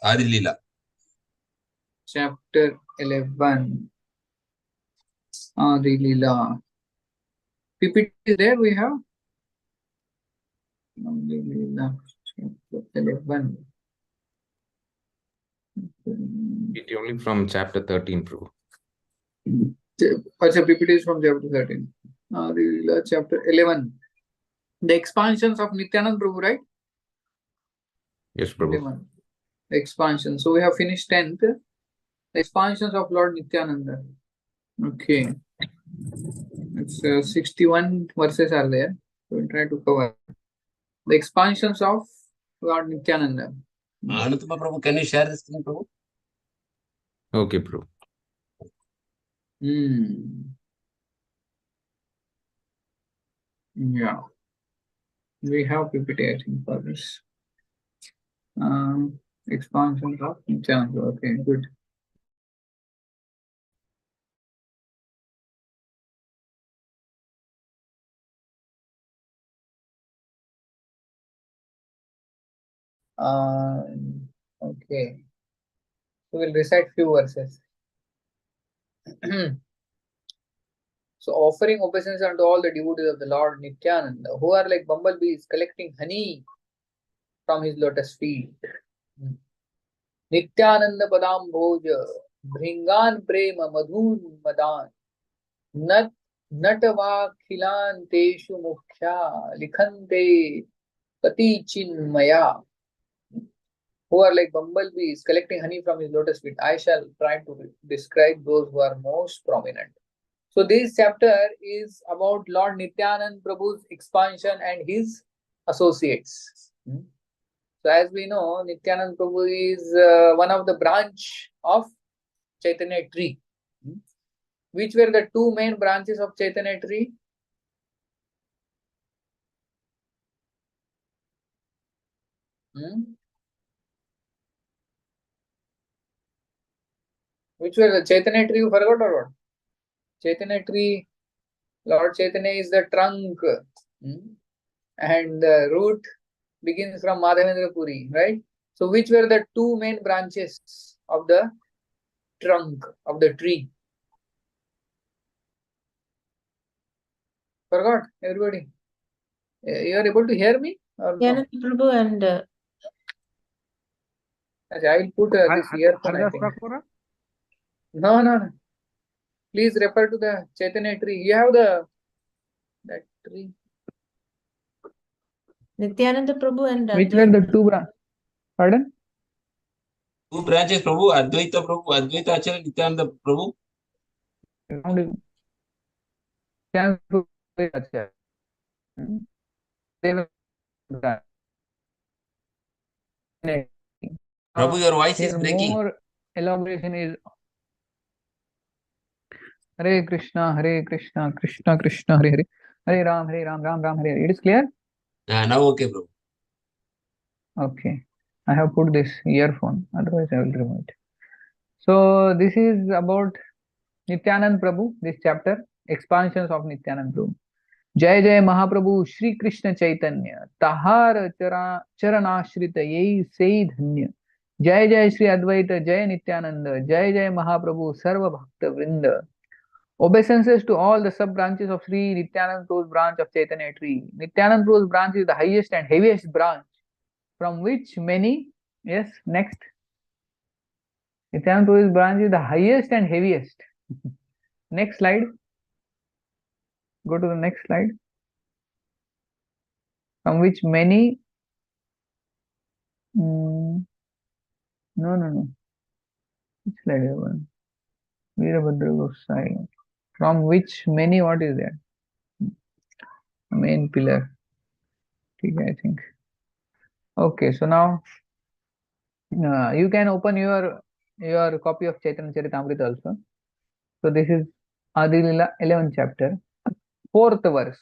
Adi Lila. Chapter 11. Adi Lila. PPT is there we have? Adi Lila. Chapter 11. It only from chapter 13, Prabhu. PPT is from chapter 13. Adi Lila, chapter 11. The expansions of Nityananda Prabhu, right? Yes, Prabhu. 11. Expansion. So we have finished 10th. The expansions of Lord Nityananda. Okay. It's 61 verses are there. So we'll try to cover. The expansions of Lord Nityananda. Anutama Prabhu, can you share the screen, Prabhu? Okay, Prabhu. Yeah. We have PPT, I think, for this. Expansions of Nityananda. Okay, good. Okay. So we'll recite few verses. So offering obeisance unto all the devotees of the Lord Nityananda, who are like bumblebees collecting honey from his lotus feet. Nityananda padam bhoja, bhringan prema madhun madan, nat natva khilan teshu mukhya, likhante pati chinmaya. Who are like bumblebees collecting honey from his lotus feet. I shall try to describe those who are most prominent. So this chapter is about Lord Nityananda Prabhu's expansion and his associates. So as we know, Nityananda Prabhu is one of the branch of Chaitanya tree. Which were the two main branches of Chaitanya tree? Which were the Chaitanya tree? You forgot or what? Chaitanya tree, Lord Chaitanya is the trunk, and the root begins from Madhavendra Puri, right? So which were the two main branches of the trunk of the tree? Forgot, everybody? You are able to hear me? Or no? Prabhu and I will put this earphone, I think. No. Please refer to the Chaitanya tree. You have that tree. Nityananda Prabhu and Which were the two branches? Pardon? Two branches, Prabhu. Advaita Prabhu, Advaita Acharya, Nityananda Prabhu. Prabhu, your voice is breaking. More elaboration is Hare Krishna, Krishna Krishna, Hare Hare, Hare Ram, Ram Ram, Hare Hare. It is clear? Now okay, Prabhu. Okay. I have put this earphone, otherwise I will remove it. So this is about Nityananda Prabhu, this chapter, expansions of Nityananda Prabhu. Jai Jai Mahaprabhu Shri Krishna Chaitanya Tahar Charanashrita Yei Sei Dhanya. Jai Jai Shri Advaita Jai Nityananda Jai Jai Mahaprabhu Sarva Bhakta Vrinda. Obeisances to all the sub branches of Sri Nityananda Prabhu's branch of Chaitanya tree. Nityananda Prabhu's branch is the highest and heaviest branch, from which many, yes, next. Nityananda Prabhu's branch is the highest and heaviest. Next slide. Go to the next slide. From which many, no. Which slide is one? Veerabhadra Gosai. From which many, what is there? Main pillar. I think. Okay, so now you can open your copy of Chaitanya Charitamrita also. So this is Adi Lila 11th chapter, 4th verse.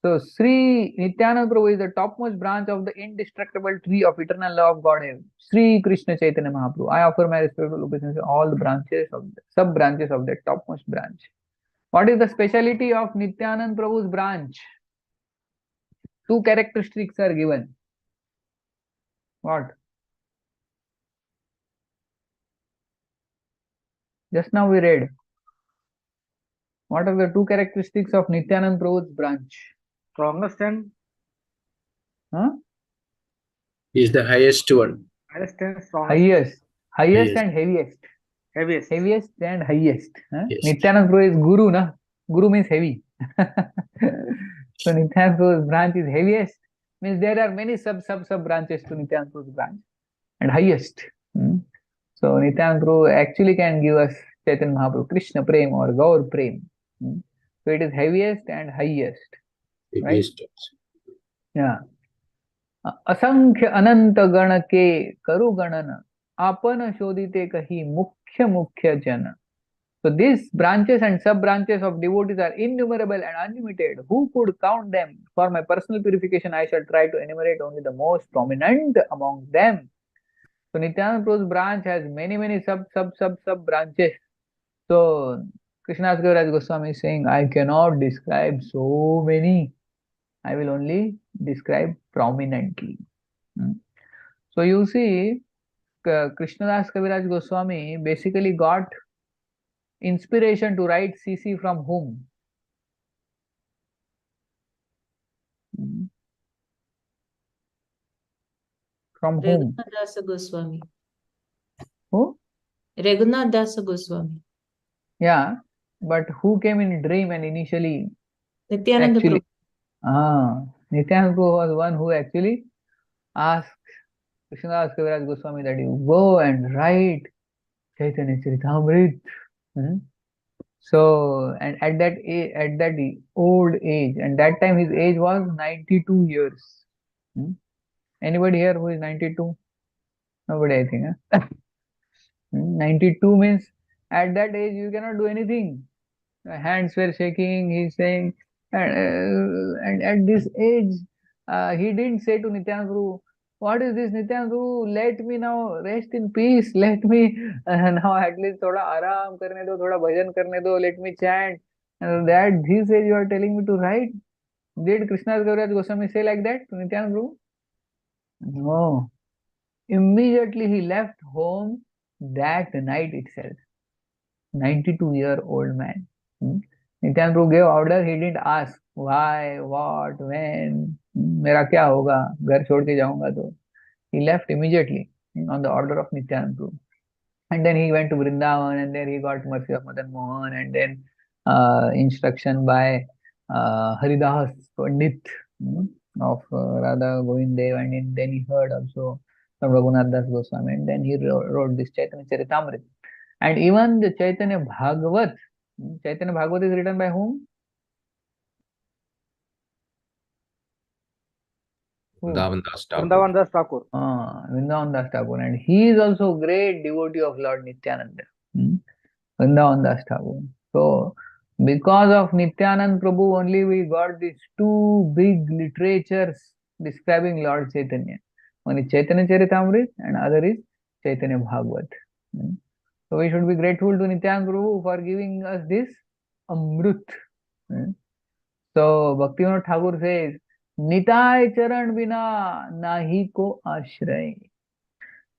So Sri Nityananda Prabhu is the topmost branch of the indestructible tree of eternal love of Godhead, Sri Krishna Chaitanya Mahaprabhu. I offer my respectful obeisance to all the branches of the sub branches of that topmost branch. What is the speciality of Nityananda Prabhu's branch? Two characteristics are given. What? Just now we read. What are the two characteristics of Nityananda Prabhu's branch? Strongest and Huh? Is the highest one. highest and strongest. Highest Highest. and heaviest. Heaviest. Heaviest and highest. Huh? Yes. Nityananda Prabhu is Guru, na? Guru means heavy. So Nityananda Prabhu's branch is heaviest. Means there are many sub branches to Nityananda Prabhu's branch. And highest. So Nityananda Prabhu actually can give us Chaitanya Mahaprabhu, Krishna Prem or Gaur Prem. So it is heaviest and highest. Right? Yeah. असंख्य अनंत गण के करु गणन आपन शोधिते कही मुख्य मुख्य जन. So these branches and sub branches of devotees are innumerable and unlimited. Who could count them? For my personal purification, I shall try to enumerate only the most prominent among them. So Nityananda Prabhu's branch has many sub branches. So Krishnadas Kaviraj Goswami is saying, I cannot describe so many. I will only describe prominently. So you see, Krishnadas Kaviraj Goswami basically got inspiration to write CC from whom? From whom? Raghunath Dasa Goswami. Who? Raghunath Dasa Goswami. Yeah, but who came in dream and initially Nityananda actually? Prabhu. Nityananda Prabhu was one who actually asked Krishnadas Kaviraj Goswami that you go and write Chaitanya Charitamrita. So, and at that old age, and that time his age was 92 years. Anybody here who is 92? Nobody, I think. Huh? 92 means at that age you cannot do anything. Hands were shaking, he's saying, and at this age, he didn't say to Nityananda Prabhu, what is this, Nityananda Prabhu? Let me now rest in peace. Let me now at least thoda aram karne do, thoda bhajan karne do. Let me chant. And that this age you are telling me to write. Did Krishnadas Kaviraj Goswami say like that to Nityananda Prabhu? No. Immediately he left home that night itself. 92-year-old man. Nityananda Prabhu gave order. He didn't ask why, what, when. मेरा क्या होगा घर छोड़ के जाऊंगा तो. He left immediately on the order of Nityananda Prabhu. And then he went to Vrindavan, and there he got mercy of Madan Mohan, and then instruction by Haridas Pandit of Radha Govind Dev, and then he heard also from Raghunath Das Goswami, and then he wrote this Chaitanya Charitamrita. And even the Chaitanya Bhagavat is written by whom? Vrindavan Das Thakur. Vrindavan Das Thakur. Vrindavan Das Thakur, and he is also a great devotee of Lord Nityananda. Vrindavan Das Thakur. So, because of Nityananda Prabhu only we got these two big literatures describing Lord Chaitanya. One is Chaitanya Charitamrita and other is Chaitanya Bhagavat. So we should be grateful to Nityananda Prabhu for giving us this Amrut. So Bhaktivinoda Thakur says, Nitai charan bina nahi ko ashray.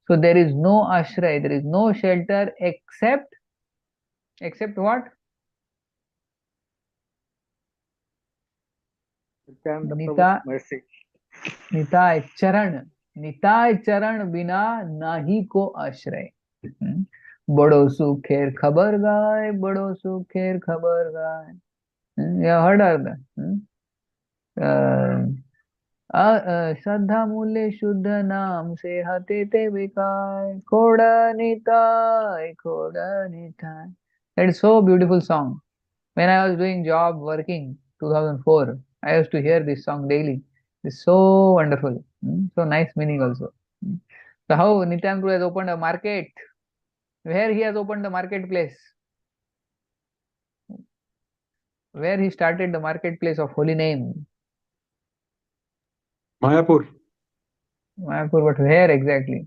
So there is no ashray, there is no shelter except what? Nityananda mercy. Nitai charan bina nahi ko ashray. बड़ो सुखेर खबर गाय, बड़ो सुखेर खबर गाय. You have heard of that? श्रद्धा मूल्य शुद्ध नाम से हते ते विकाय, खोड़ा निताय, खोड़ा Nitai. That is so beautiful song. When I was doing job working 2004, I used to hear this song daily. It's so wonderful. So nice meaning also. So how Nityananda Prabhu has opened a market? Where he has opened the marketplace? Where he started the marketplace of holy name? Mayapur. Mayapur, but where exactly?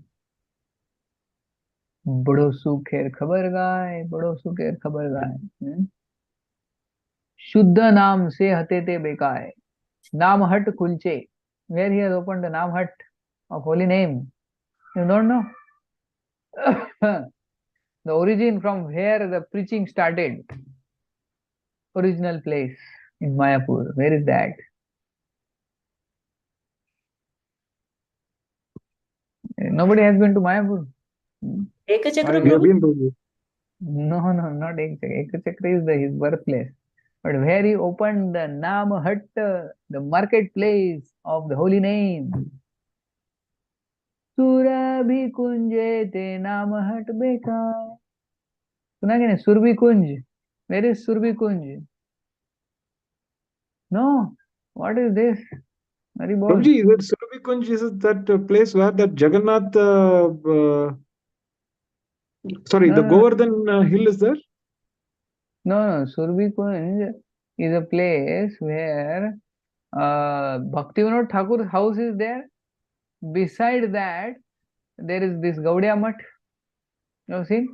बड़ो सुखेर खबर गाय, बड़ो सुखेर खबर गाय. शुद्ध नाम से हते ते बेकाय. Naam Hut Kulche. Where he has opened the Naam Hut of holy name. You don't know? the origin from where the preaching started. Original place in Mayapur. Where is that? Nobody has been to Mayapur. Ekachakra We have Prabhu? been to No, not Ekachakra. Ekachakra is his birthplace. But where he opened the Nam Hut, the marketplace of the holy name. Surabhi Kunje te Nam Hut Beka. Suna कि नहीं Surabhi Kunj? Where is Surabhi Kunj? No. What is this? Very bold. Prabhuji, is it Surabhi Kunj? Is it that place where that Jagannath, sorry, No, the no, Govardhan hill is there? no. Surabhi Kunj is a place where Bhaktivinoda Thakur's house is there. Beside that, there is this Gaudiya Mutt. You know, see?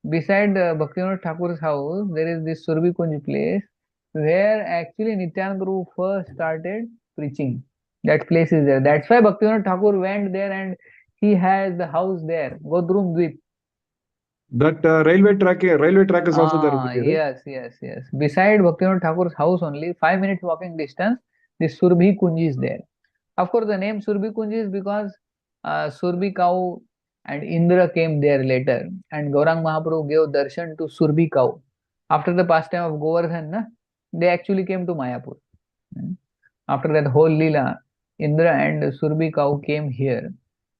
Beside Bhaktivinoda Thakur's house, there is this Surabhi Kunj place where actually Nityananda Prabhu first started preaching. That place is there. That's why Bhaktivinoda Thakur went there and he has the house there, Godrum Dweep. That railway track is also there. Right? Yes. Beside Bhaktivinoda Thakur's house only, 5 minutes walking distance, this Surabhi Kunj is there. Of course, the name Surabhi Kunj is because Surabhi cow and Indra came there later, and Gaurang Mahaprabhu gave darshan to Surabhi cow. After the pastime of Govardhan, they actually came to Mayapur. After that whole Lila, Indra and Surabhi cow came here,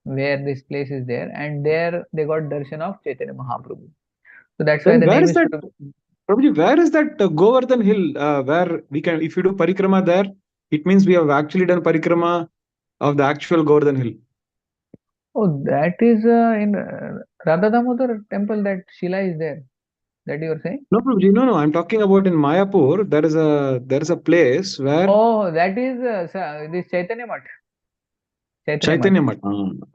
where this place is there, and there they got darshan of Chaitanya Mahaprabhu. So that's why Then the where name is is that, Surabhi. Prabhuji, where is that Govardhan hill where we can, if you do parikrama there, it means we have actually done parikrama of the actual Govardhan hill. Oh, that is in Radha Damodar temple, that Shila is there. That you are saying? No, Prabhuji, no. I'm talking about in Mayapur. There is a place where Oh, that is this Chaitanya Mutt. Chaitanya Mutt.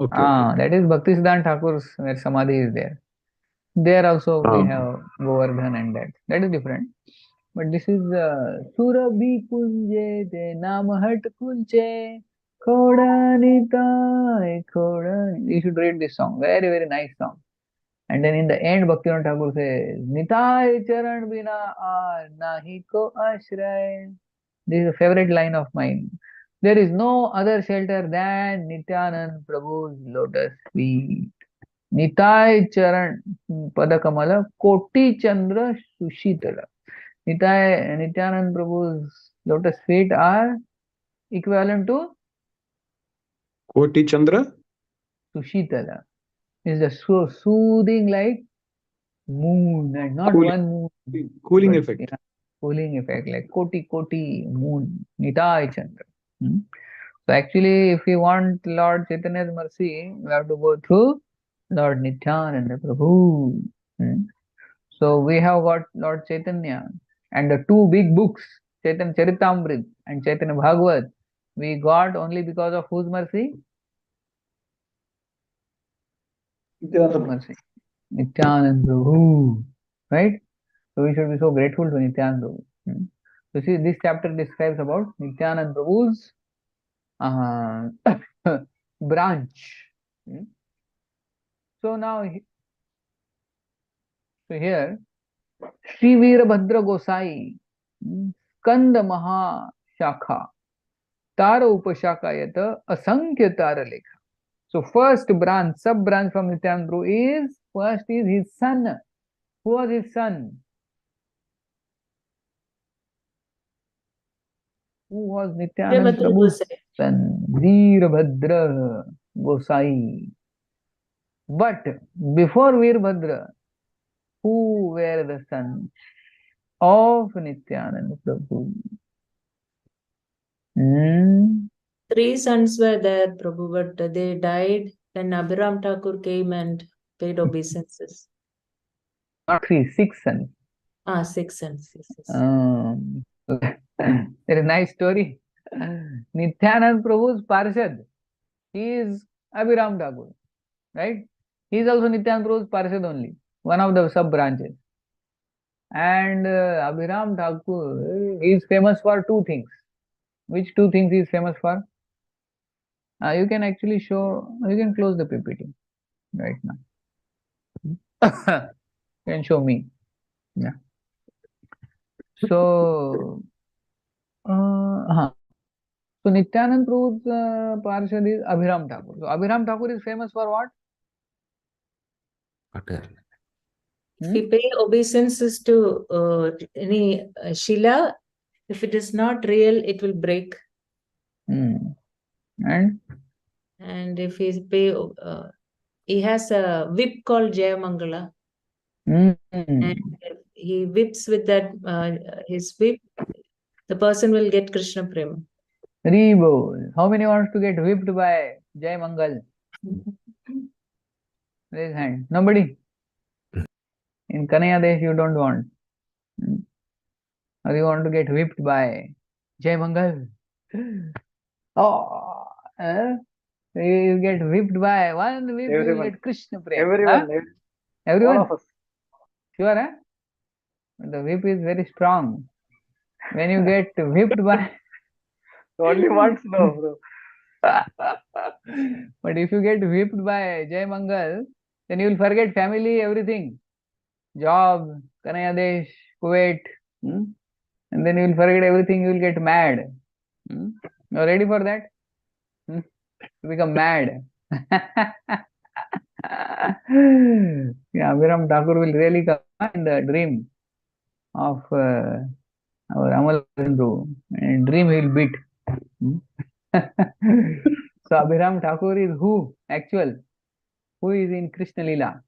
Okay. That is Bhaktisiddhanta Thakur's where Samadhi is there. There also we Ah. have Govardhan and that. That is different. But this is Surabhi Kunje te Nam Hat Kunche Khodanita Khodan. You should read this song. Very, very nice song. And then in the end, Bhaktivinoda Thakur says, Nitai Charan Bina Nahi Ko Ashray. This is a favorite line of mine. There is no other shelter than Nityananda Prabhu's lotus feet. Nitai Charan Padakamala Koti Chandra Sushitala. Nityananda Prabhu's lotus feet are equivalent to Koti Chandra. Sushitala. Is the so soothing like moon, and not Cooling. one moon. Cooling but, effect. yeah, cooling effect, like Koti moon. Nitai Chandra. So actually, if we want Lord Chaitanya's mercy, we have to go through Lord Nityananda Prabhu. So we have got Lord Chaitanya and the two big books, Chaitanya Charitamrita and Chaitanya Bhagavat, we got only because of whose mercy? Mercy. Nityananda Prabhu. Right? So we should be so grateful to Nityananda Prabhu. So see, this chapter describes about Nityananda Prabhu's branch. So now, here, Sri Veerabhadra Gosai, Skanda Maha Shakha, Tara Upashakayata, Asankhya Tara Lekha. So first branch, sub branch from Nityananda Prabhu is, first is his son. Who was his son? Who was Nityananda Veerabhadra Prabhu's Gosai. son? Veerabhadra Gosai. But before Veerabhadra, who were the sons of Nityananda Prabhu? Three sons were there, Prabhu, but they died when Abhiram Thakur came and paid obeisances. Not three, six sons. 6 sons. Yes. There is a nice story. Nityananda Prabhu's Parshad, he is Abhiram Thakur, right? He is also Nityananda Prabhu's Parshad only, one of the sub branches. And Abhiram Thakur is famous for two things. Which two things he is famous for? You can actually show, you can close the PPT right now. can show me. Yeah. So, so Nityanand Prabhu's Parshad is Abhiram Thakur. So Abhiram Thakur is famous for what? Utter. If we pay obeisances to any Shila, if it is not real, it will break. And if he pay, he has a whip called Jayamangala. And if he whips with that, his whip, the person will get Krishna Prema. Rebo. How many wants to get whipped by Jai Mangal? Raise hand. Nobody? In Kanaya Desh you don't want. Or you want to get whipped by Jai Mangal? Oh, you get whipped by one whip, you will Everyone. get Krishna Prema. Everyone. Everyone? All of us. Sure, huh? The whip is very strong. When you get whipped by... Only once, no, bro. But if you get whipped by Jai Mangal, then you will forget family, everything. Job, Kanaya Desh, Kuwait. And then you will forget everything, you will get mad. You are ready for that? To become mad. Yeah, Abhiram Thakur will really come in the dream of our Amal Guru. And dream he will beat. So Abhiram Thakur is who? Actual. Who is in Krishna Lila?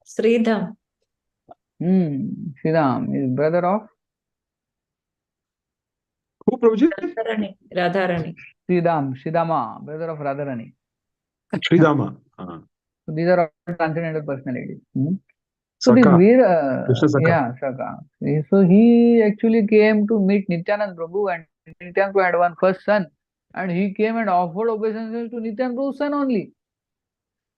Sridham. Sridham is brother of Who, Prabhuji? Radharani. Sridama, brother of Radharani. Sridhama. So these are all transcendental personalities. So this Saka. Veer, Krishna Saka. yeah, Saka. So he actually came to meet Nityanand Prabhu, and Nityanand Prabhu had one first son, and he came and offered obeisances to Nityanand Prabhu's son only.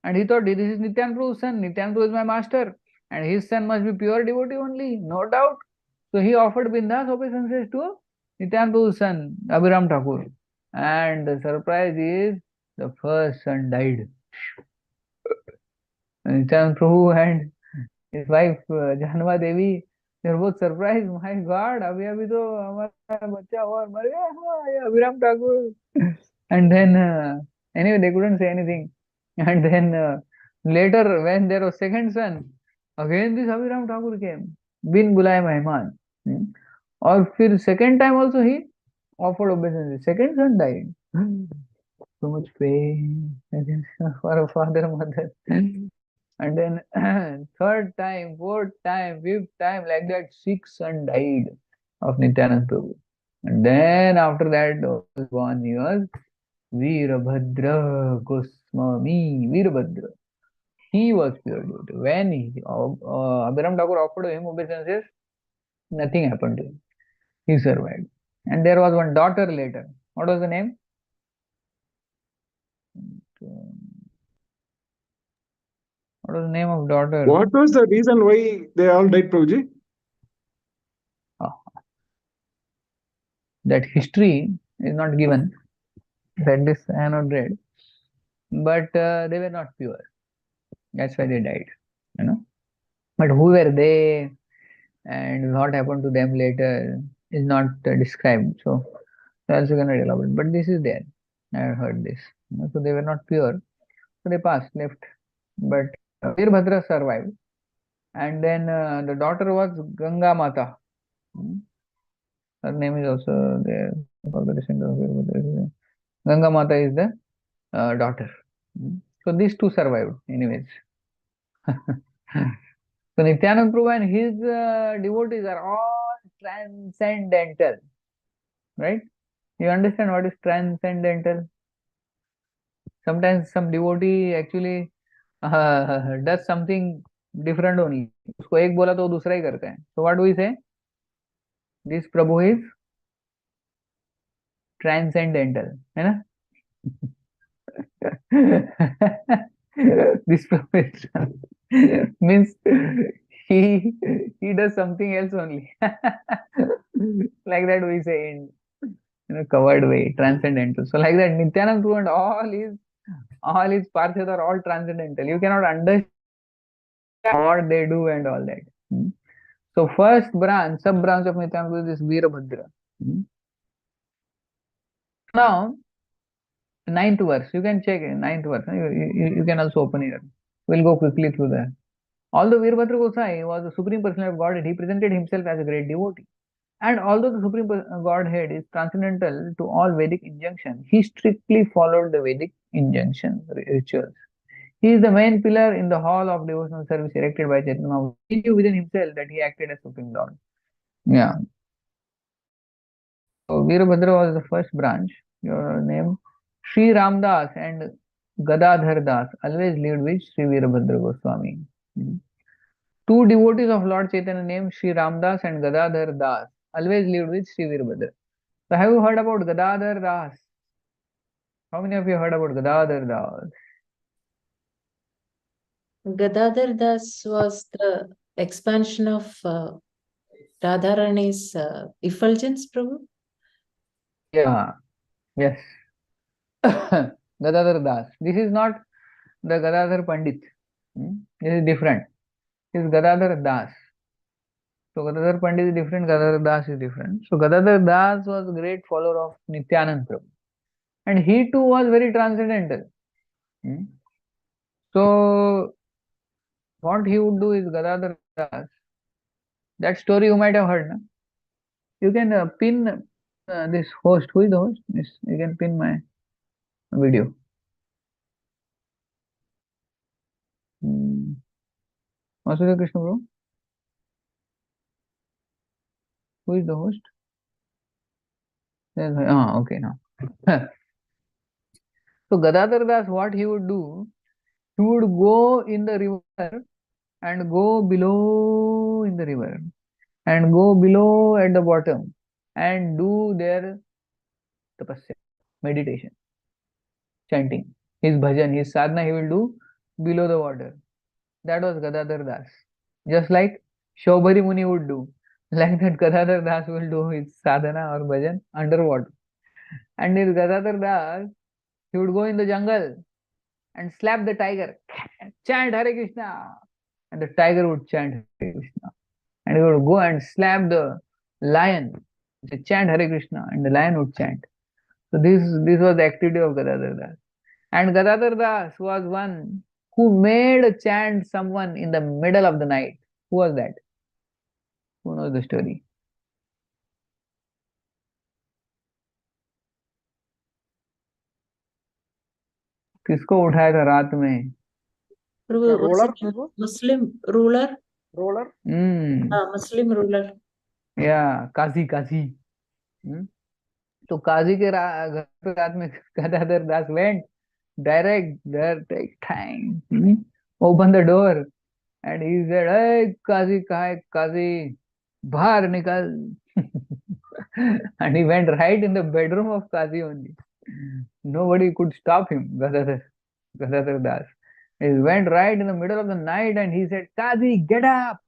And he thought, this is Nityanand Prabhu's son, Nityanand Prabhu is my master, and his son must be pure devotee only, no doubt. So he offered bindas obeisances to Nityanand Prabhu's son, Abhiram Thakur. And the surprise is, the first son died. Nityanand Prabhu and his wife Janma Devi, they were both surprised. My God, abhi to hamara bachcha aur mar gaya, Abhiram Thakur. And then anyway, they couldn't say anything. And then later, when there was second son, again this Abhiram Thakur came. Bin bulaya mehman. Or फिर second time also he offered obeisance. Second son died. So much pain for a father, mother. And then third time, fourth time, fifth time, like that, 6 sons died of Nityanand Prabhu. And then after that, was born, he was Veerabhadra Goswami. Veerabhadra. He was pure devotee. When Abhiram Thakur offered him obeisances, nothing happened to him. He survived. And there was one daughter later. What was the name? What was the name of daughter? What was the reason why they all died, Prabhuji? That history is not given. That this I have not read. But they were not pure. That's why they died. You know. But who were they and what happened to them later is not described. So I also cannot elaborate. But this is there. I have heard this. So they were not pure. So they passed, left. But Veerbhadra survived. And then the daughter was Ganga Mata. Her name is also there. For the descendant of Veerbhadra. Ganga Mata is the daughter. So these two survived anyways. So Nityanand Prabhu and his devotees are all transcendental. Right? You understand what is transcendental? Sometimes some devotee actually does something different only. उसको एक बोला तो दूसरा ही करता है. So what do we say? This Prabhu is transcendental. है ना? This Prabhu is means he does something else only. Like that we say in a covered way, transcendental. So like that, Nityanand Prabhu and all his parshas are all transcendental. You cannot understand what they do and all that. So first branch, sub branch of NITYANANDA is Veerabhadra. Now, ninth verse, you can check it, ninth verse. You can also open here. We'll go quickly through that. Although Veerabhadra Gosai was the Supreme Personality of Godhead, he presented himself as a great devotee. And although the Supreme Godhead is transcendental to all Vedic injunctions, he strictly followed the Vedic injunctions, rituals. He is the main pillar in the hall of devotional service erected by Chaitanya Mahaprabhu. He knew within himself that he acted as Supreme Lord. Yeah. So Veerabhadra was the first branch. Your name, Sri Ramdas and Gadadhar Das always lived with Sri Veerabhadra Goswami. Two devotees of Lord Chaitanya named Sri Ramdas and Gadadhar Das always lived with Sri Veerabhadra. So have you heard about Gadadhar Das? How many of you heard about Gadadhar Das? Gadadhar Das was the expansion of Radharani's effulgence, Prabhu? Yeah, yes. Gadadhar Das. This is not the Gadadhar Pandit. This is different. This is Gadadhar Das. So Gadadhar Pandit is different, Gadadhar Das is different. So Gadadhar Das was a great follower of NITYANANDA Prabhu. And he too was very transcendental. So what he would do is Gadadhar Das. That story you might have heard. No? You can pin this host. Who is the host? Yes, you can pin my video. Vasudha Krishna Prabhu. Who is the host? Okay, now. So Gadadhar Das, what he would do, he would go in the river and go below in the river and go below at the bottom and do their tapasya, meditation, chanting. His bhajan, his sadhana he will do below the water. That was Gadadhar Das. Just like Shobhari Muni would do. Like that Gadadhar Das will do his sadhana or bhajan underwater. And this Gadadhar Das, he would go in the jungle and slap the tiger, chant Hare Krishna. And the tiger would chant Hare Krishna. And he would go and slap the lion, chant Hare Krishna, and the lion would chant. So this was the activity of Gadadhar Das. And Gadadhar Das was one who made chant someone in the middle of the night. Who was that? Who knows the story? किसको उठाया था रात में? Prabhu, was Ruler, it Prabhu? Muslim ruler? Ruler? Muslim ruler. Yeah, Kazi. So Kazi के घर पे रात में Gadadhar Das went direct there, take time, open the door, and he said, "Hey, Kazi, कहाँ है Kazi? बाहर निकल." And he went right in the bedroom of Kazi only. Nobody could stop him, Gadadhar Das. He went right in the middle of the night and he said, "Kazi, get up."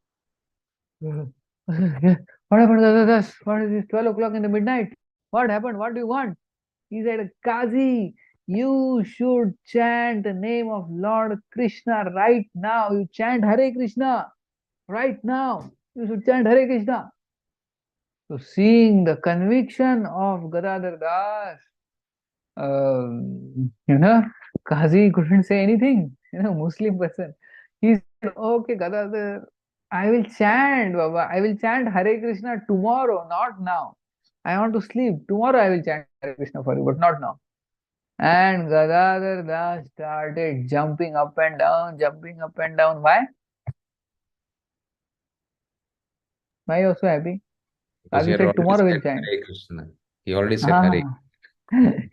What happened, Gadadhar Das? What is this? 12 o'clock in the midnight. What happened? What do you want? He said, "Kazi, you should chant the name of Lord Krishna right now. You chant Hare Krishna right now. You should chant Hare Krishna." So seeing the conviction of Gadadhar Das, Kazi couldn't say anything. Muslim person. He said, "Okay, Gadadhar, I will chant, Baba. I will chant Hare Krishna tomorrow, not now. I want to sleep. Tomorrow I will chant Hare Krishna for you, but not now." And Gadadhar Das started jumping up and down. Why? Why are you so happy? Because Kazi he had said, already "Tomorrow we'll said chant." Hare Krishna. He already said Hare.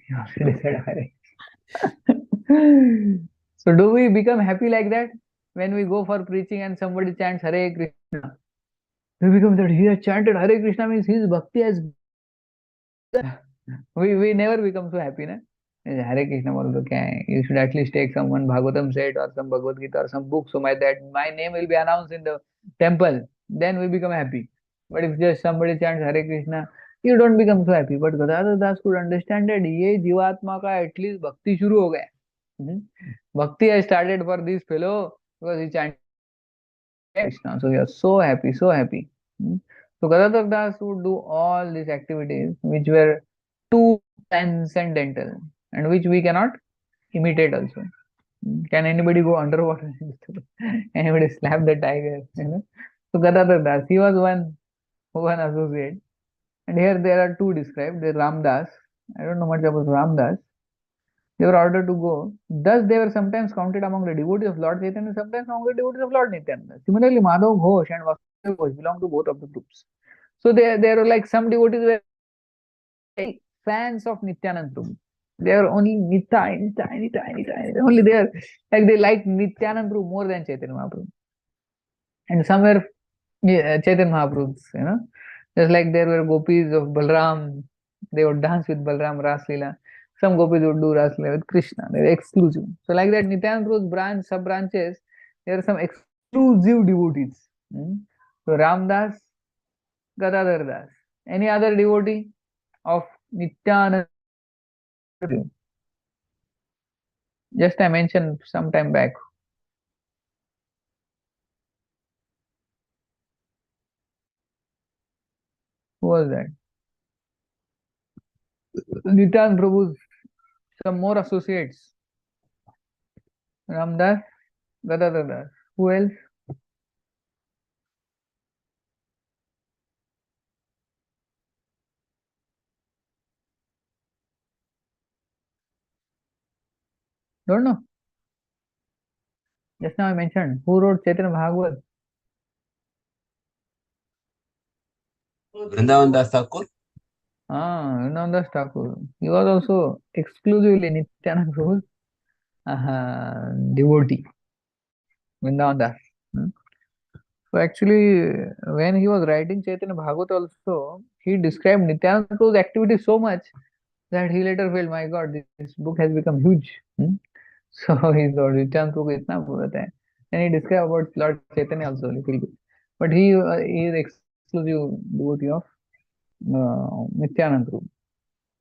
He already said Hare. So do we become happy like that when we go for preaching and somebody chants Hare Krishna? We become that he has chanted Hare Krishna means his bhakti has. We never become so happy, na? Hare Krishna बोल तो क्या है? You should at least take someone Bhagavatam set or some Bhagavad Gita or some book so that my name will be announced in the temple. Then we become happy. But if just somebody chants Hare Krishna, you don't become so happy. But Gadadhar Das could understand that ये जीवात्मा का at least भक्ति शुरू हो गया. Bhakti has started for this fellow because he chanted Krishna. So he was so happy, so happy. So Gadadhar Das would do all these activities which were too transcendental and which we cannot imitate also. Can anybody go underwater? Anybody slap the tiger? So Gadadhar Das, he was one associate. And here there are two described. There Ramdas. I don't know much about Ramdas. They were ordered to go. Thus, they were sometimes counted among the devotees of Lord Chaitanya, sometimes among the devotees of Lord Nityananda. Similarly, Madhav Ghosh and Vasudeva Ghosh belong to both of the groups. So there were like some devotees were fans of Nityananda Prabhu. They are only Nitya. Only there, like they like Nityananda Prabhu more than Chaitanya Mahaprabhu. And some were Chaitanya Mahaprabhu's, Just like there were gopis of Balram, they would dance with Balram Ras Lila. Some gopis would do Ras Lila with Krishna. They were exclusive. So like that, Nityananda Prabhu's sub branches, there are some exclusive devotees. So Ramdas, Gadadhar Das. Any other devotee of Nityananda? Just I mentioned some time back. Who was that? Nityananda Prabhu's some more associates. Ramdas, Gadadhar Das. Who else? Don't know. Just now I mentioned. Who wrote Chaitanya Bhagavad? Vrindavan Das Thakur. Vrindavan Thakur. He was also exclusively Nityananda Prabhu's devotee. Vrindavan Das. So actually, when he was writing Chaitanya Bhagavad also, he described Nityananda Prabhu's activity so much that he later felt, my God, this book has become huge. So he thought Nityananda Prabhu itna purata hai. And he described about Lord Chaitanya also a little bit. But he is exclusive devotee of Nityananda Prabhu.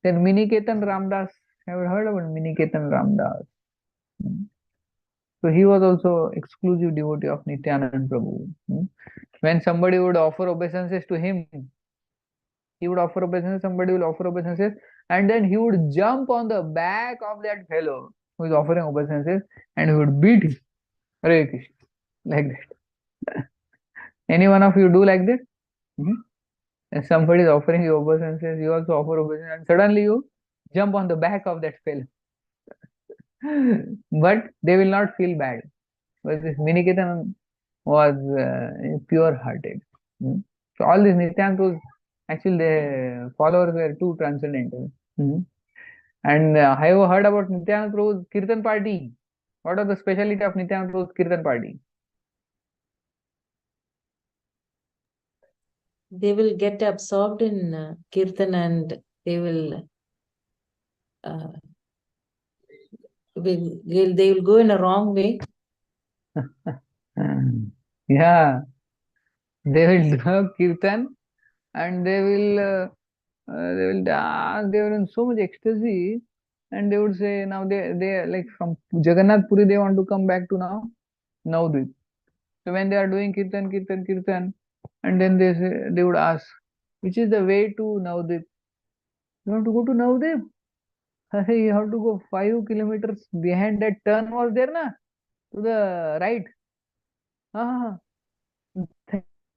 Then Miniketan Ramdas. Have you heard about Miniketan Ramdas? So he was also exclusive devotee of Nityananda Prabhu. When somebody would offer obeisances to him, he would offer obeisances, somebody will offer obeisances, and then he would jump on the back of that fellow who is offering obeisances and he would beat him. Hare Krishna. Like that. Any one of you do like that? And somebody is offering you obeisances, you also offer obeisances, and suddenly you jump on the back of that fellow. But they will not feel bad. But this Miniketan was pure hearted. So all these Nityanandas, actually the followers were too transcendental. And have you heard about Nityananda Prabhu's Kirtan party? What are the speciality of Nityananda Prabhu's Kirtan party? They will get absorbed in Kirtan and they will they will go in a wrong way. Yeah, they will do Kirtan and they will dance, they were in so much ecstasy, and they would say now they like from Jagannath Puri they want to come back to now Navadvip. So when they are doing Kirtan, and then they would ask, which is the way to Navadvip? You want to go to Navadvip? Hey, you have to go 5 kilometers behind that turn was there na? To the right.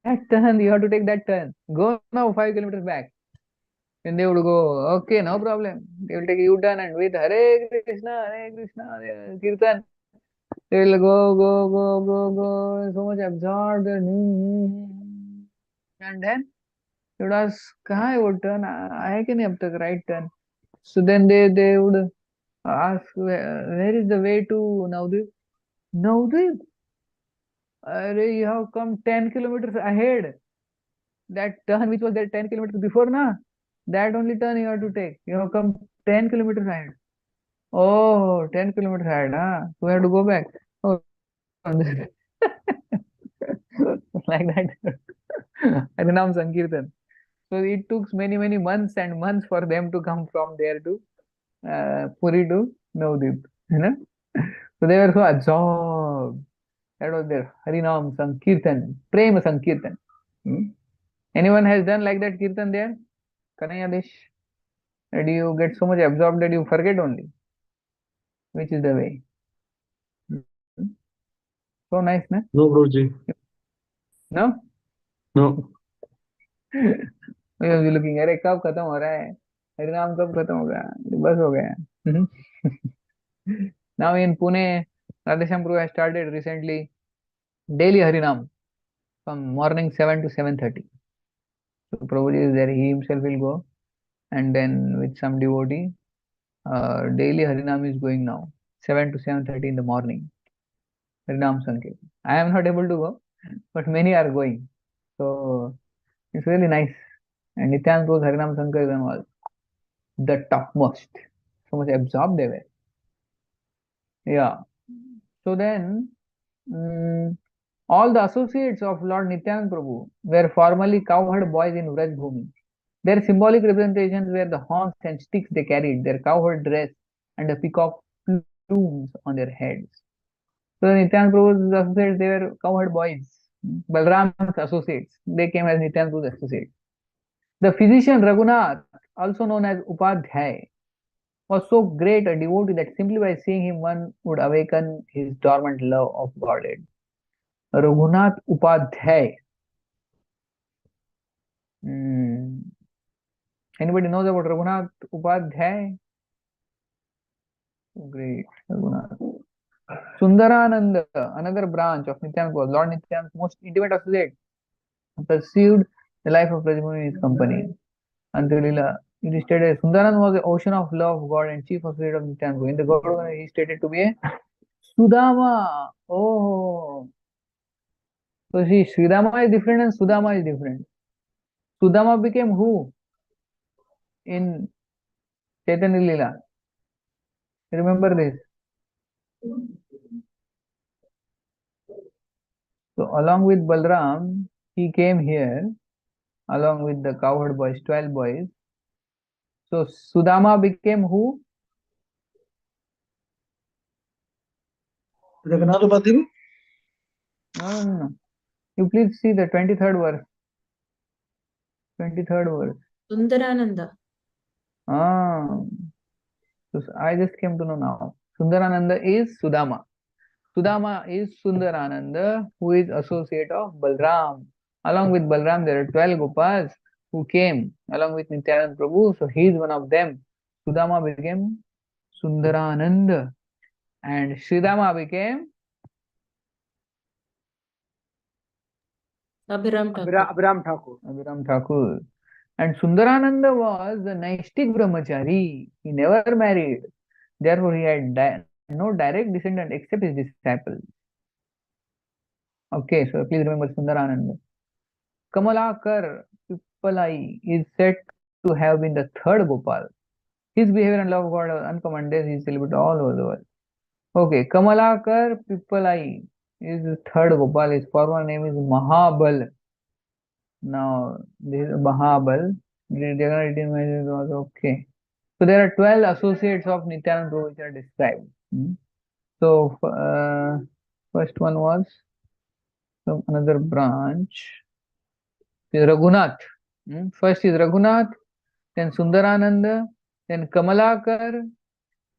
That turn, you have to take that turn. Go now 5 kilometers back. Then they would go, okay, no problem. They will take a U-turn and with Hare Krishna, Kirtan. They will go, so much absorbed. And then they would ask, kahan hai wo turn? Hai ki nahi ab tak right turn? So then they would ask, where is the way to Navadvip? Navadvip? You have come 10 kilometers ahead. That turn which was there 10 kilometers before, na? That only turn you have to take. You have come 10 kilometers ahead. Oh, 10 kilometers ahead, huh? So we have to go back. Oh, like that. Harinam Sankirtan. So it took many months and months for them to come from there to Puri to Navadvip. So they were so absorbed. That was their Harinam Sankirtan, Prema Sankirtan. Anyone has done like that Kirtan there? Kanaya Desh? Or do you get so much absorbed that you forget only? Which is the way? So nice, na? No, Prabhuji. No? No. मैं looking, अरे कब खत्म हो रहा है? हरिनाम कब खत्म होगा? बस हो गया. Now in Pune, Radhesham Prabhu has started recently daily Harinam from morning 7 to 7:30. So Prabhuji is there, he himself will go, and then with some devotee, daily Harinam is going now, 7 to 7:30 in the morning. Harinam Sankirtan. I am not able to go, but many are going. So it's really nice. And NITYANANDA Prabhu's Harinam Sankirtan was the topmost. So much absorbed they were. Yeah. So then, all the associates of Lord Nityananda Prabhu were formerly cowherd boys in Vraj Bhumi. Their symbolic representations were the horns and sticks they carried, their cowherd dress, and the peacock plumes on their heads. So Nityananda Prabhu's associates, they were cowherd boys. Balram's associates, they came as Nityananda Prabhu's associates. The physician Raghunath, also known as Upadhyay, was so great a devotee that simply by seeing him one would awaken his dormant love of Godhead. Raghunath Upadhyay. Anybody knows about Raghunath Upadhyay? Great, Raghunath. Sundarananda, another branch of Nityananda, Lord Nityananda's most intimate associate, pursued the life of Prajamuni in his company. Until Lila, it is stated Sundarananda was the ocean of love of God and chief associate of Nityananda. In the God, he is stated to be a Sudama. Oh, so see, Sridama is different and Sudama is different. Sudama became who in Chaitanya Lila? Remember this. So along with Balram, he came here along with the cowherd boys, 12 boys. So Sudama became who? Raghunath Upadhyay? No. You please see the 23rd verse. 23rd verse. Sundarananda. So I just came to know now. Sundarananda is Sudama. Sudama is Sundarananda, who is associate of Balram. Along with Balram, there are 12 Gopals who came along with Nityananda Prabhu. So he is one of them. Sudama became Sundarananda. And Sridama became Abhiram Thakur. Abhiram Thakur. Abhiram Thakur. And Sundarananda was the Naistik Brahmachari. He never married. Therefore, he had no direct descendant except his disciples. Okay, so please remember Sundarananda. Kamalakar Pippalai is said to have been the third Gopal. His behavior and love of God was uncommon. He is celebrated all over the world. Okay, Kamalakar Pippalai is the third Gopal. His former name is Mahabal. Now, this is Mahabal. Was okay. So there are 12 associates of Nityananda Prabhu which are described. So first one was another branch. Raghunath. First is Raghunath, then Sundarananda, then Kamalakar,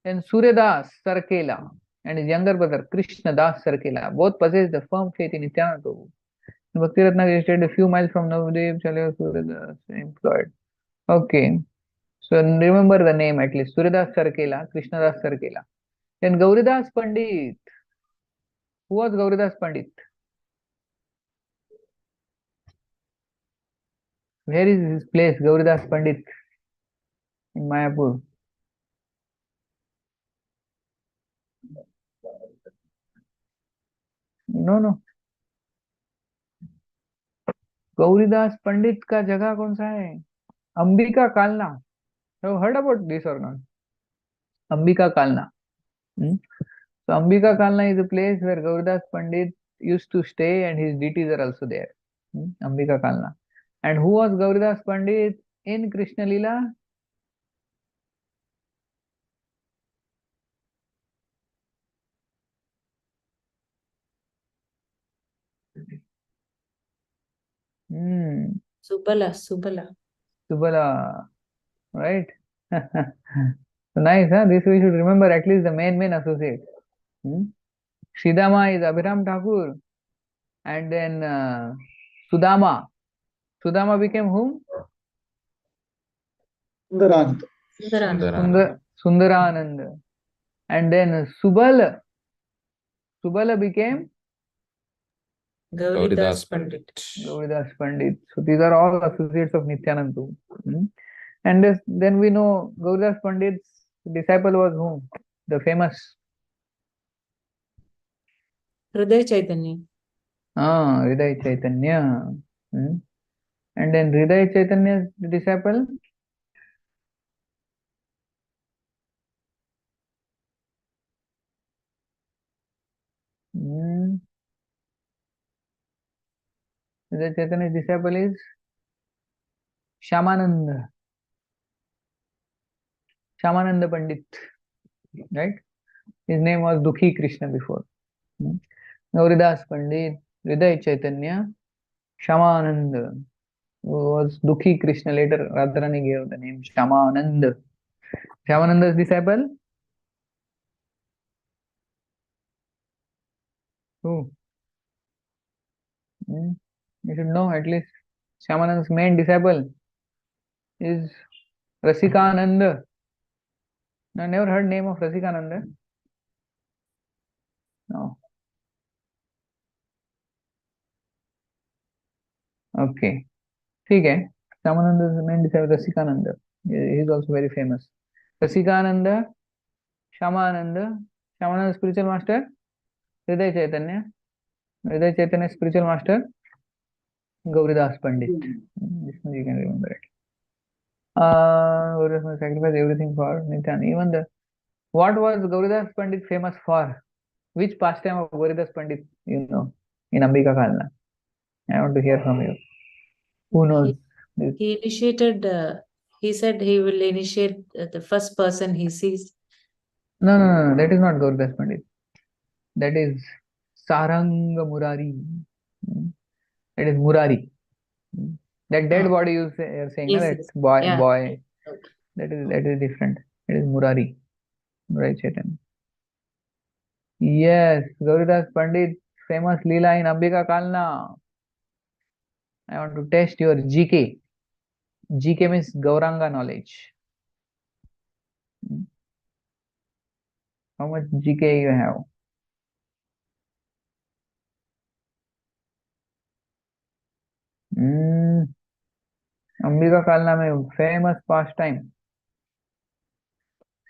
then Suryadas Sarkela, and his younger brother Krishna Das Sarkela. Both possess the firm faith in Nityananda Prabhu. Bhakti Ratna is stated a few miles from Navdev, Chalaya Suryadas employed. Okay. So remember the name at least. Suryadas Sarkela, Krishna Das Sarkela. Then Gauridas Pandit. Who was Gauridas Pandit? Where is his place, Gauridas Pandit? In Mayapur. No. Gauridas पंडित का जगह कौन सा है? Ambika Kalna. Have you heard about this or not? Ambika Kalna. So Ambika Kalna is a place where Gauridas Pandit used to stay and his deities are also there. Ambika Kalna. And who was Gauridas Pandit in Krishna Lila? Subala. Subala, right? So nice, huh? This we should remember at least the main associates. Shridama is Abhiram Thakur, and then Sudama. Sudama became whom? Sundaranand. Sundaranand. And then Subala became Gauridas Pandit. Gauridas Pandit. So these are all associates of Nityananda. And then we know Gauridas Pandit's disciple was whom? The famous Hriday Chaitanya. Hriday Chaitanya. And then Hriday Chaitanya's disciple? Hriday Chaitanya's disciple is Shyamananda Pandit, right? His name was Dukhi Krishna before. Gauridas Pandit, Hriday Chaitanya, Shyamananda, who was Dukhi Krishna. Later, Radharani gave the name Shyamananda. Shyamananda's disciple? Who? You should know at least. Shyamananda's main disciple is Rasikananda. I never heard name of Rasikananda. No. Okay. ठीक है. Shyamananda is the main disciple, Rasikananda. He is also very famous. Rasikananda, Shyamananda. Shyamananda's spiritual master, Hriday Chaitanya. Hriday Chaitanya's spiritual master, Gauridas Pandit. This one you can remember it. Gauridas Pandit sacrificed everything for Nityananda. Even what was Gauridas Pandit famous for? Which pastime of Gauridas Pandit you know in Ambika Kalna? I want to hear from you. Who knows? He initiated, he said he will initiate the first person he sees. No, that is not Gauridas Pandit. That is Saranga Murari. That is Murari. That dead body you are saying, Yes, that yes. boy. Okay. That is different. That is Murari. Right, Chaitanya. Yes, Gauridas Pandit, famous Lila in Ambika Kalna. I want to test your GK. GK means Gauranga knowledge. How much GK you have? Ambika Kalna mein famous pastime.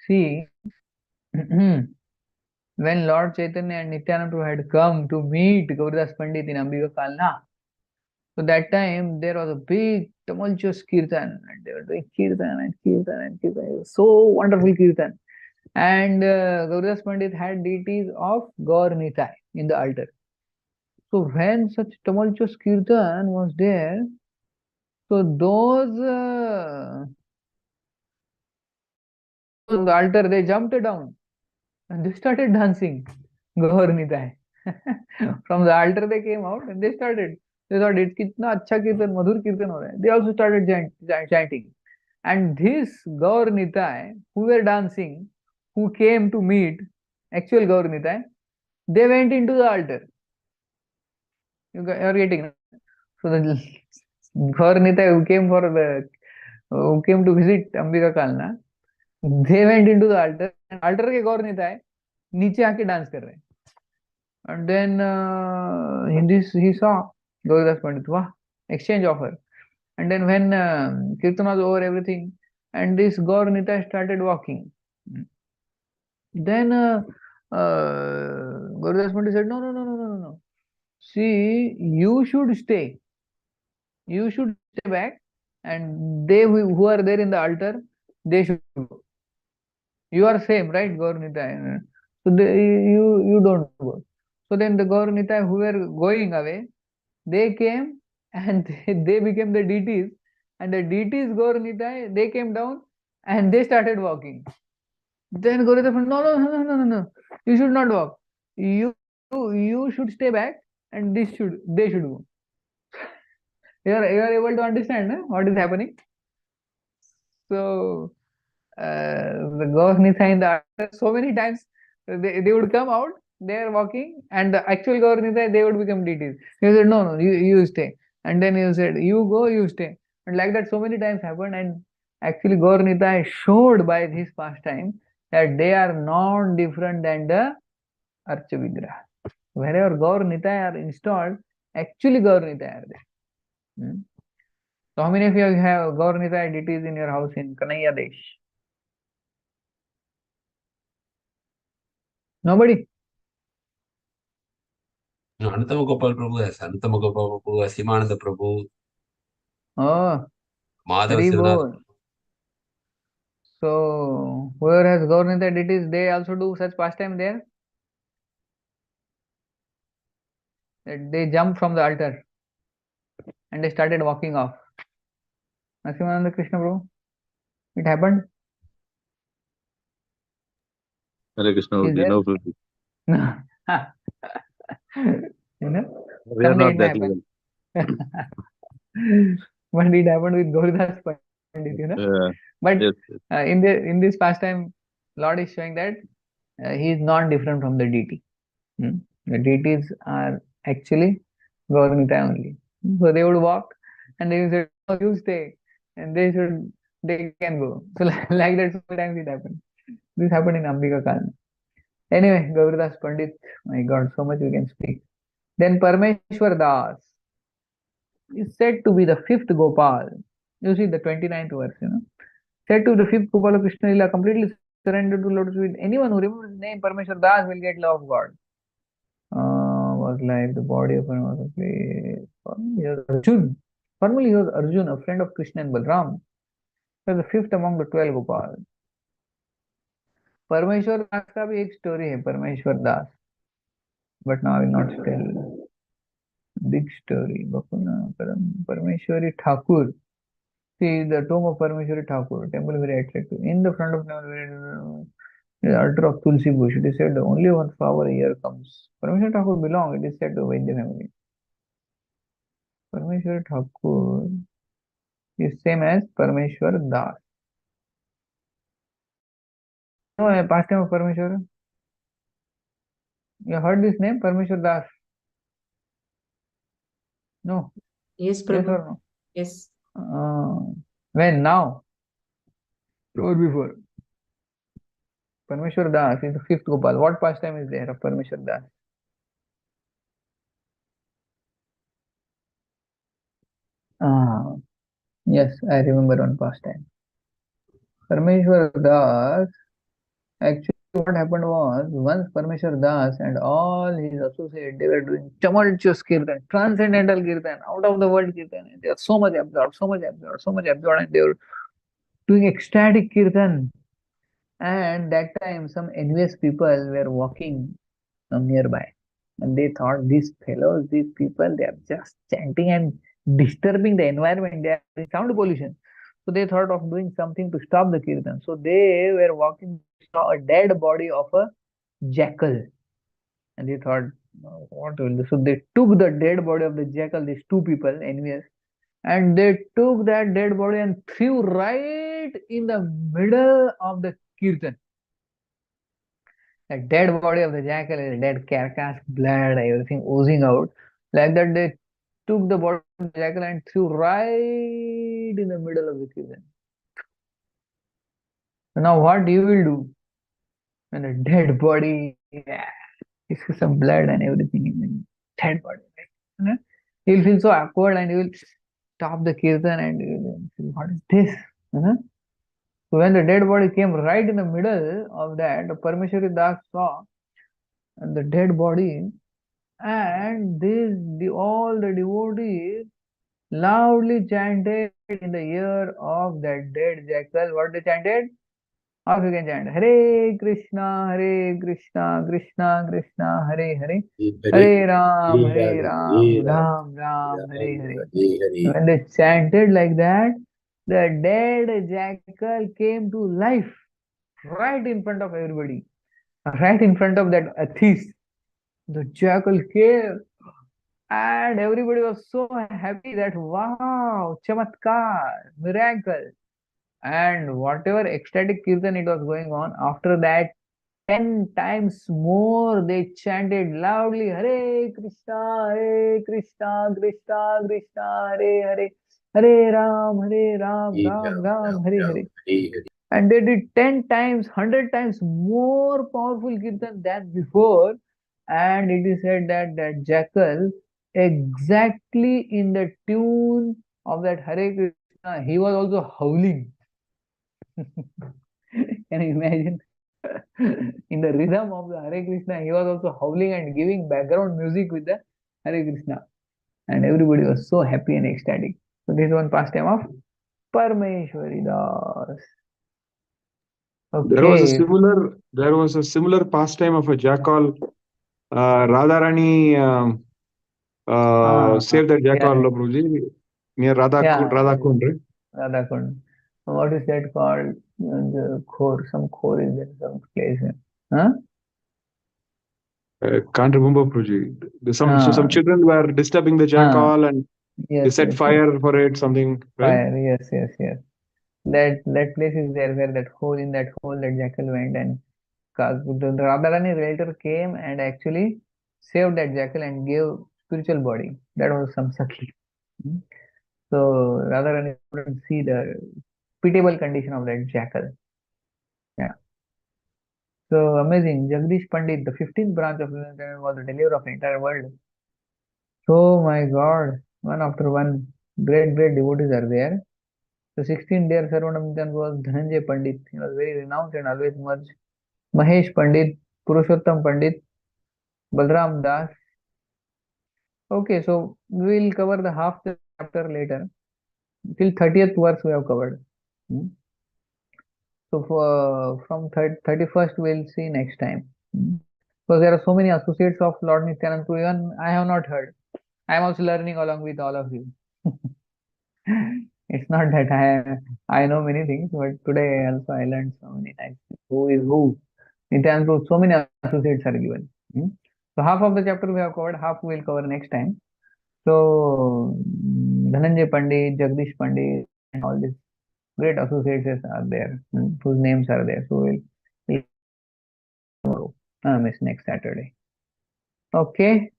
See, when Lord Chaitanya and Nityananda had come to meet Gauridas Pandit in Ambika Kalna, so that time there was a big tumultuous kirtan, and they were doing kirtan. It was so wonderful kirtan. And Gauridas Pandit had deities of Gaur Nitai in the altar. So when such tumultuous kirtan was there, so those on the altar, they jumped down and they started dancing Gaur Nitai. From the altar they came out and they started. They thought, it's kitna acha kirtan, madhur kirtan ho raha hai. They also started chanting. And this Gaur Nitai, who were dancing, who came to meet actual Gaur Nitai, they went into the altar. You are getting. So the Gaur Nitai who came to visit Ambika Kalna, they went into the altar. And altar के Gaur Nitai नीचे आके dance कर रहे हैं. And then he saw Gauridas Pandit. Wow, exchange offer. And then when Kirtan was over, everything, and this Gaur Nitai started walking. Then Gauridas Pandit said, no. See, you should stay. You should stay back, and they who are there in the altar, they should go. You are same, right, Gaur Nitai? So you don't go. So then the Gaur Nitai who were going away, they came and they became the deities, and the deities Gaur Nitai, they came down and they started walking. Then Gauridas said, no, you should not walk. You should stay back, and they should go. You are able to understand what is happening. So the Gaur-Nithya in the so many times they would come out, they are walking, and the actual Gaur-Nithya, they would become deities. He said, no, you stay. And then he said, you go, you stay. And like that so many times happened, and actually Gaur-Nithya showed by this pastime that they are not different than the Archa Vigraha. Wherever Gaur-Nithya are installed, actually Gaur-Nithya are there. So how many of you have Gaur-Nithya deities in your house in Kanaya Desh? Nobody? Anantama Gopal Prabhu has Anantama Gopal Prabhu has Simananda Prabhu, Oh, Madhava very Sivanath. good. So whoever has Gaur-Nithya deities, they also do such pastime there? That they jump from the altar and they started walking off. Narasimhananda Krishna Prabhu, it happened? Hare Krishna, Is do you there? know, Prabhu? No. You know, We are someday not it may that happen. level. But it happened with Gauridas Pandit, you know. Yeah, But yes, yes. in this pastime, Lord is showing that he is not different from the deity. The deities are actually Gaur-Nithya only. So they would walk and they would say, oh, you stay. And they can go. So like that, so many times it happened. This happened in Ambika Kalna. Anyway, Gauridas Pandit, my God, so much we can speak. Then Parmeshwar Das is said to be the fifth Gopal. You see the 29th verse, said to be the fifth Gopal of Krishna Lila, completely surrendered to Lotus feet. Anyone who remembers his name, Parmeshwar Das, will get love of God. Was like the body of an was a place. Formerly he was Arjun. Formerly he was Arjun, a friend of Krishna and Balram. He was the fifth among the 12 Gopals. परमेश्वर दास का भी एक story है Parameshwar Das but now I will not tell big story Parameshwari Thakur. See the tomb of Parameshwari Thakur, temple very attractive. In the front of temple the altar of Tulsi bush. It is said only one flower a year comes. Parameshwari Thakur belong, it is said, to Vaidya family. Parameshwari Thakur is same as Parameshwar Das. No, a pastime of Parameshwar. You heard this name, Parameshwar Das? No. Yes, Yes Prabhu. or no? Yes. When? Now? Or before? Parmeshwar Das is the fifth Gopal. What pastime is there of Parmeshwar Das? Yes, I remember one pastime. Parmeshwar Das, actually what happened was, once Parmeshwar Das and all his associates, they were doing tumultuous kirtan, transcendental kirtan, out of the world kirtan. And they are so much absorbed, and they were doing ecstatic kirtan. And that time some envious people were walking nearby. And they thought, these fellows, these people, they are just chanting and disturbing the environment. They are in sound pollution. So they thought of doing something to stop the kirtan. So they were walking, saw a dead body of a jackal. And they thought, what will this? So they took the dead body of the jackal, these two people, envious, and they took that dead body and threw right in the middle of the kirtan. The dead body of the jackal is dead carcass, blood, everything oozing out. Like that, they took the body of the jackal and threw right in the middle of the kirtan. So now what you will do when a dead body, is some blood and everything in the dead body, right? You'll feel so awkward and you will stop the kirtan and you will feel, what is this? So when the dead body came right in the middle of that, the Parmeshwari Das saw the dead body, and all the devotees loudly chanted in the ear of that dead jackal. What they chanted? How you can chant? Hare Krishna, Krishna Krishna, Hare Hare, Hare Ram, Ram Ram, Hare Hare. When they chanted like that, the dead jackal came to life right in front of everybody, right in front of that atheist. The jackal came And everybody was so happy that wow, chamatkar, miracle. And whatever ecstatic kirtan it was going on, after that 10 times more they chanted loudly, Hare Krishna, Krishna Krishna, Hare Hare Ram, Ram Ram, Hare Hare. And they did 10 times, 100 times more powerful kirtan than before. And it is said that that jackal, exactly in the tune of that Hare Krishna, he was also howling. Can you imagine? In the rhythm of the Hare Krishna, he was also howling and giving background music with the Hare Krishna. And everybody was so happy and ecstatic. So this is one pastime of Parmeshwari Das. Okay. There was a similar pastime of a jackal. Radharani saved that jackal, Yeah, Prabhuji, near yeah, Radhakund, right? Radhakund. What is that called? The Khor, some Khor is there, some place. Huh? Can't remember, Prabhuji. Some Ah, children were disturbing the ah, jackal and they yes, set yes, yes. fire for it, something, right? Fire, yes, yes, yes. That place is there where that hole, in that hole that jackal went, and the Radharani relator came and actually saved that jackal and gave spiritual body. That was some Sakhi. Hmm. So Radharani couldn't see the pitiable condition of that jackal. Yeah. So amazing. Jagdish Pandit, the 15th branch of Lila was the deliverer of the entire world. So my God, one after one, great devotees are there. The 16th dear Sarvanamjan was Dhananjay Pandit. He was very renowned and always merged. Mahesh Pandit, Purushottam Pandit, Balram Das. Okay, so we will cover the half the chapter later. Till 30th verse we have covered. Hmm. So from 31st we'll see next time. Hmm. Because there are so many associates of Lord Nityananda, even I have not heard. I am also learning along with all of you. It's not that I know many things, but today also I learned so many times. Who is who? Nityananda, so many associates are given. Hmm. So half of the chapter we have covered, half we will cover next time. So Dhananjay Pandit, Jagdish Pandit, and all these great associates are there, whose names are there. So we'll tomorrow, miss next Saturday. Okay.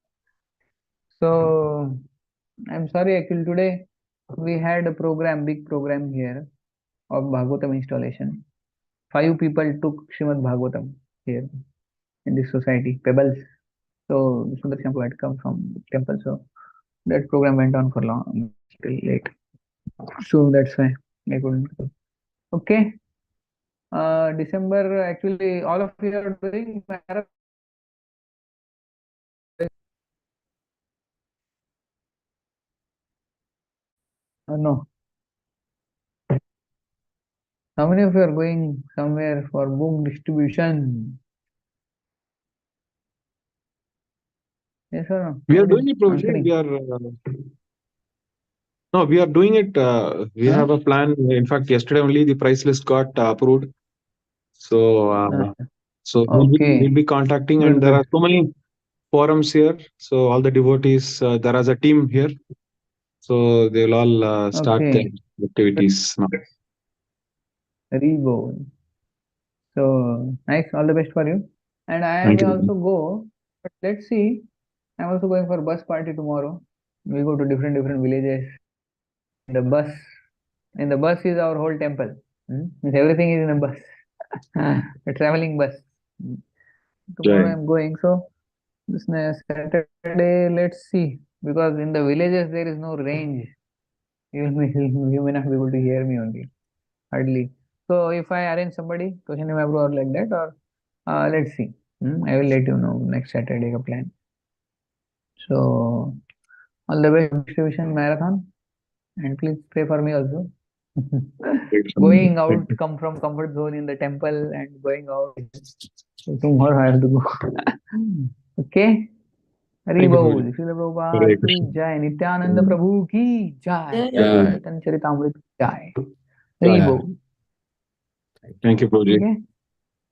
So I'm sorry, actually today we had a program, big program here of Bhagavatam installation. 5 people took Srimad Bhagavatam here in this society, Pebbles. So Sundar Shampoo had come from temple, so that program went on for long till late. So that's why I couldn't go. Okay. December, actually all of you are doing marathon. No. How many of you are going somewhere for book distribution? Yes or no? We are Nobody doing is it, Prabhuji. answering. No, we are doing it. We Huh? have a plan. In fact, yesterday only the price list got approved. So, Uh, we'll okay. be contacting, and Good, there good. are so many forums here. So all the devotees, there is a team here. So they'll all start their Okay. activities now. Rebo. So nice. All the best for you. And I Thank may you. also go, but let's see. I'm also going for bus party tomorrow. We go to different villages. The bus. In the bus is our whole temple. Means everything is in a bus. A traveling bus. Tomorrow Jai. I'm going. So this Saturday, let's see. Because in the villages there is no range. You may not be able to hear me only. Hardly. So if I arrange somebody, question him or like that, or let's see. I will let you know next Saturday ka plan. So all the best distribution marathon, and please pray for me also. Going out, come from comfort zone in the temple and going out. So tomorrow I have to go. Okay. Hari Thank you, Bol, Prabhuji. Srila Prabhupada Hare ki Krishna. jai, Nityananda Prabhu ki jai, Yeah. Chaitanya Charitamrita ki jai. Hari Jai. Bol. Thank you, Prabhuji. Okay.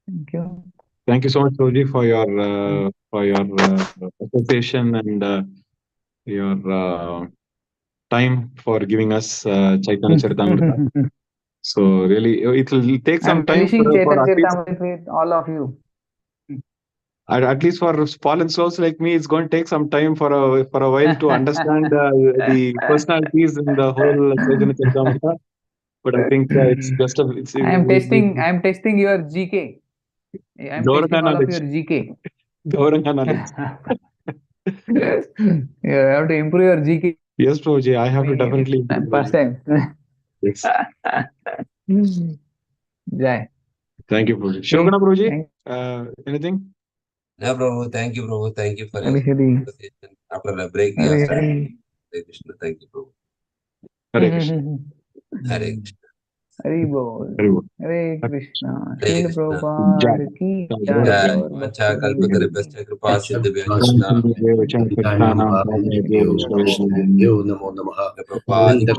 Thank you. Thank you so much, Prabhuji, for your association and your time for giving us Chaitanya Charitamrita. So really, it will take some I'm time finishing for Chaitanya at least, Charitamrita with all of you. at least for fallen souls like me, it's going to take some time for a while to understand the personalities in the whole Chaitanya Charitamrita. But I think it's just it's I am testing your GK. I am Gauranga testing all of your knowledge. GK. Gauranga knowledge. You have to improve your GK. Yes, Prabhuji, I have to definitely. First time. Yes. Jai. Thank you, Prabhuji. Shogana Prabhuji, Thank anything? Yeah, Prabhu. Thank you, Prabhu. Thank you for your Hari Hari. conversation. After the break, we have Hari started. Hari. Hare Krishna. Thank you, Prabhu. Hare Krishna. Hare Krishna. Hari Bol. Hare Bol. Hare Krishna. Hare Srila Krishna. Prabhupada ki Jai. jai. Jai. Gaur Vancha Bhakta kalpatarubhyascha kripa sindhubhya Namo Prabhupada